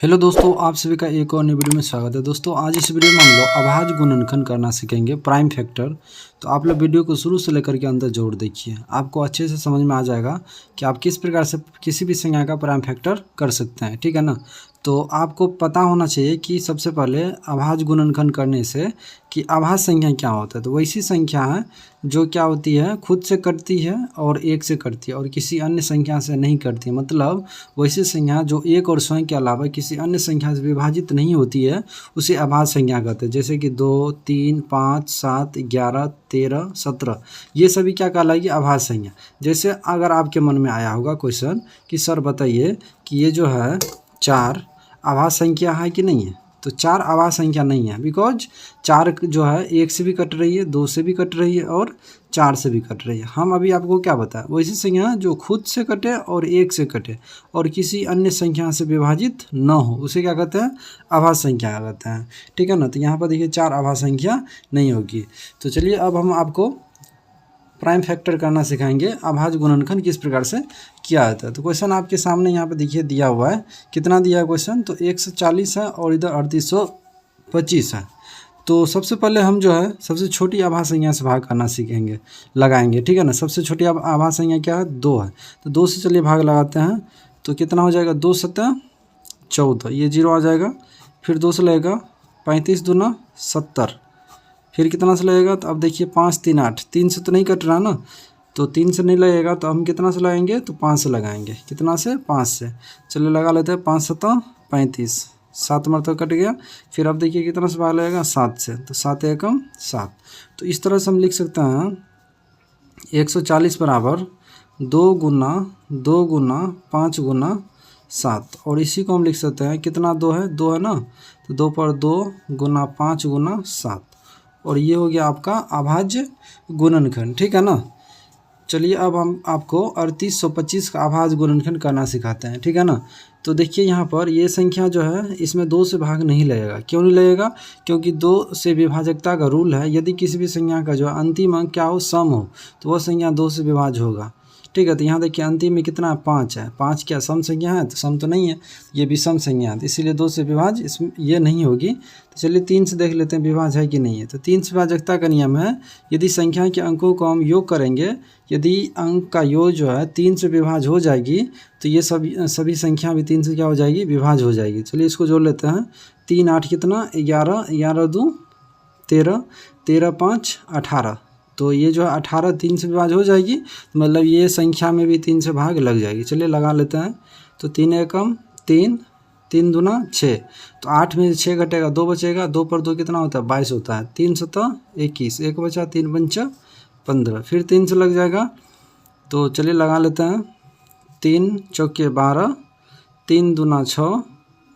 Hello दोस्तों, आप सभी का एक और नई वीडियो में स्वागत है। दोस्तों आज इस वीडियो में हम लोग अभाज्य गुणनखंड करना सीखेंगे, प्राइम फैक्टर। तो आप लोग वीडियो को शुरू से लेकर के अंत जरूर देखिए, आपको अच्छे से समझ में आ जाएगा कि आप किस प्रकार से किसी भी संख्या का प्राइम फैक्टर कर सकते हैं, ठीक है ना। तो आपको पता होना चाहिए कि सबसे पहले अभाज्य गुणनखंड करने से कि अभाज्य संख्या क्या होता है। तो वैसी संख्या है जो क्या होती है, खुद से कटती है और एक से कटती है और किसी अन्य संख्या से नहीं कटती है। मतलब वैसी संख्या जो एक और स्वयं के अलावा किसी अन्य संख्या से विभाजित नहीं होती है, उसे अभाज्य संख्या कहते हैं। जैसे कि 2, 3, 5, 7, 11, 13, 17, ये सभी क्या कहलाएगी, अभाज्य संख्या। जैसे अगर आपके मन में आया होगा क्वेश्चन कि सर बताइए कि ये जो है 4 अभाज्य संख्या है कि नहीं है। तो 4 अभाज्य संख्या नहीं है, बिकॉज 4 जो है 1 से भी कट रही है, 2 से भी कट रही है और 4 से भी कट रही है। हम अभी आपको क्या बताएं, वैसी संख्या जो खुद से कटे और 1 से कटे और किसी अन्य संख्या से विभाजित न हो, उसे क्या कहते हैं, अभाज्य संख्या कहते हैं, ठीक है ना। तो यहाँ पर देखिए 4 अभाज्य संख्या नहीं होगी। तो चलिए अब हम आपको प्राइम फैक्टर करना सिखाएंगे, अभाज्य गुणनखंड किस प्रकार से किया जाता है। तो क्वेश्चन आपके सामने यहाँ पे देखिए दिया हुआ है, कितना दिया है क्वेश्चन, तो 140 है और इधर 3825 है। तो सबसे पहले हम जो है सबसे छोटी अभाज्य संख्या से भाग करना सीखेंगे, लगाएंगे, ठीक है ना। सबसे छोटी अभाज्य संख्या क्या है, 2 है। तो 2 से चलिए भाग लगाते हैं, तो कितना हो जाएगा, 2 7 14, ये 0 आ जाएगा। फिर 2 से लगेगा 35 दूना 70, फिर कितना से लगेगा, तो अब देखिए 5 3 8, 3 से तो नहीं कट रहा ना, तो 3 से नहीं लगेगा तो हम कितना से लगाएंगे, तो 5 से लगाएंगे। कितना से, 5 से। चलिए लगा लेते हैं, 5 7 35, 7 मरतबा कट गया। फिर अब देखिए कितना से भाग लगेगा, 7 से, तो 7 एकम 7। तो इस तरह से हम लिख सकते हैं 140 बराबर 2 गुना 2 गुना 5 गुना 7। और इसी को हम लिख सकते हैं, कितना 2 है, 2 है ना, तो 2 पर 2 गुना 5 गुना 7। और ये हो गया आपका अभाज्य गुणनखंड, ठीक है ना। चलिए अब हम आपको 3825 का अभाज्य गुणनखंड करना सिखाते हैं, ठीक है ना। तो देखिए यहाँ पर ये संख्या जो है इसमें 2 से भाग नहीं लगेगा। क्यों नहीं लगेगा, क्योंकि 2 से विभाजकता का रूल है, यदि किसी भी संख्या का जो अंतिम अंक क्या हो, सम हो, तो वह संख्या 2 से विभाज्य होगा, ठीक है। तो यहाँ देखिए अंतिम में कितना है, 5 है। 5 क्या सम संख्या है, तो सम तो नहीं है, ये विषम संख्या है, तो इसीलिए 2 से विभाज्य इसमें ये नहीं होगी। तो चलिए 3 से देख लेते हैं विभाज्य है कि नहीं है। तो 3 से विभाजकता का नियम है, यदि संख्या के अंकों को हम योग करेंगे, यदि अंक का योग जो है 3 से विभाज्य हो जाएगी, तो ये सभी संख्या भी 3 से क्या हो जाएगी, विभाज्य हो जाएगी। चलिए इसको जोड़ लेते हैं, 3 8 कितना, 11, 11 2 13, 13 5 18। तो ये जो है 18 3 से विभाज्य हो जाएगी, मतलब ये संख्या में भी 3 से भाग लग जाएगी। चलिए लगा लेते हैं, तो 3 एकम 3, 3 दूना 6, तो 8 में 6 घटेगा, 2 बचेगा, 2 पर 2 कितना होता है, 22 होता है। 3 7 21, 1 बचा, 3 पंच 15, फिर 3 से लग जाएगा। तो चलिए लगा लेते हैं, 3 चौके 12, 3 दूना 6,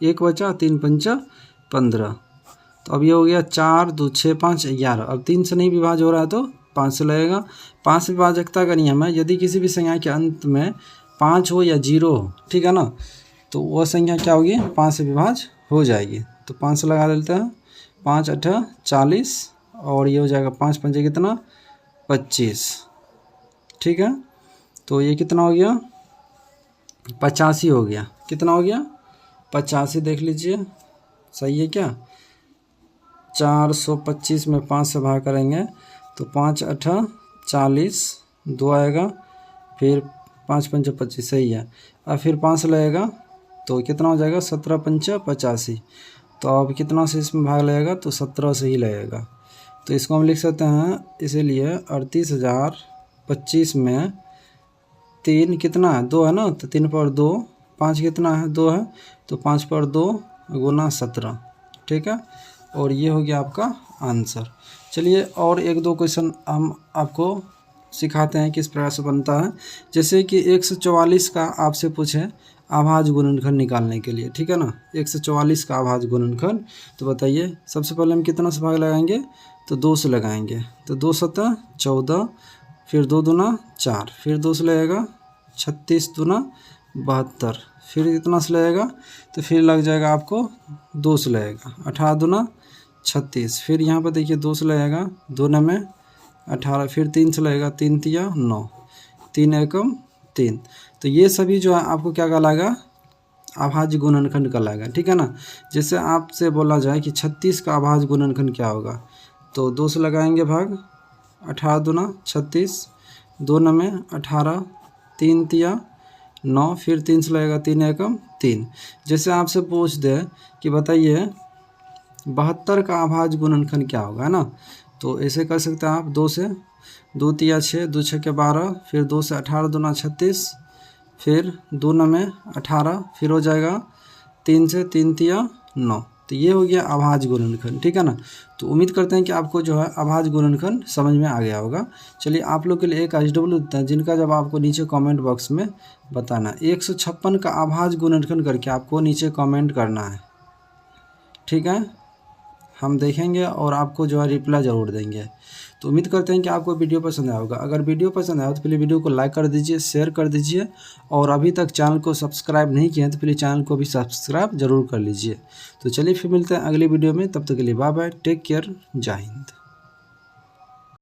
1 बचा, 3 पंच 15। तो अब ये हो गया 4 2 6 5 11। अब 3 से नहीं विभाज्य हो रहा है तो 5 से लगेगा। 5 विभाजकता का नियम है, यदि किसी भी संख्या के अंत में 5 हो या 0 हो, ठीक है ना, तो वह संख्या क्या होगी, 5 से विभाज्य हो जाएगी। तो 5 से लगा लेते हैं, 5 8 40, और ये हो जाएगा 5 पंजे कितना, 25, ठीक है। तो ये कितना हो गया, 85 हो गया। कितना हो गया, 85। देख लीजिए सही है क्या। 425 में 5 से भाग करेंगे तो 5 8 40, 2 आएगा, फिर 5 पंच 25, सही है। अब फिर 5 से लगेगा तो कितना हो जाएगा, 17 पंच 85। तो अब कितना से इसमें भाग लगेगा, तो 17 से ही लगेगा। तो इसको हम लिख सकते हैं, इसीलिए 38,025 में 3 कितना है, 2 है ना, तो 3 पर 2, 5 कितना है, 2 है, तो 5 पर 2 गुना 17, ठीक है। और ये हो गया आपका आंसर। चलिए और 1-2 क्वेश्चन हम आपको सिखाते हैं किस प्रकार से बनता है। जैसे कि 144 का आपसे पूछे अभाज्य गुणनखंड निकालने के लिए, ठीक है ना। 144 का अभाज्य गुणनखंड, तो बताइए सबसे पहले हम कितना से भाग लगाएंगे, तो 2 से लगाएंगे। तो 2 7 14, फिर 2 दूना 4, फिर 2 से लगेगा 36 दूना 72, फिर कितना से लगेगा, तो फिर लग जाएगा आपको 2 से लगेगा, 18 दूना 36, फिर यहाँ पर देखिए 2 से लगेगा, 2 में 18, फिर 3 से लगेगा, 3 तिया 9, 3 एकम 3। तो ये सभी जो है आपको क्या कहलाएगा, अभाज्य गुणनखंड कहलाएगा, ठीक है ना। जैसे आपसे बोला जाए कि 36 का अभाज्य गुणनखंड क्या होगा, तो 2 से लगाएंगे भाग, 18 दूना 36, 2 में 18, 3 तिया 9, फिर 3 से लगेगा, 3 एकम 3। जैसे आपसे पूछ दे कि बताइए 72 का अभाज्य गुणनखंड क्या होगा, है ना, तो ऐसे कर सकते हैं आप, 2 से 2 तिया 6, 2 छक्के 12, फिर 2 से 18 दूना 36, फिर 2 में 18, फिर हो जाएगा 3 से 3 तिया 9। तो ये हो गया अभाज्य गुणनखंड, ठीक है ना। तो उम्मीद करते हैं कि आपको जो है अभाज्य गुणनखंड समझ में आ गया होगा। चलिए आप लोग के लिए एक HW देते हैं, जिनका जब आपको नीचे कमेंट बॉक्स में बताना 156 का अभाज्य गुणनखंड करके आपको नीचे कमेंट करना है, ठीक है। हम देखेंगे और आपको जो है रिप्लाई ज़रूर देंगे। तो उम्मीद करते हैं कि आपको वीडियो पसंद आया होगा। अगर वीडियो पसंद आया तो प्लीज़ वीडियो को लाइक कर दीजिए, शेयर कर दीजिए, और अभी तक चैनल को सब्सक्राइब नहीं किए हैं तो प्लीज़ चैनल को भी सब्सक्राइब जरूर कर लीजिए। तो चलिए फिर मिलते हैं अगली वीडियो में, तब तक के लिए बाय बाय, टेक केयर, जय हिंद।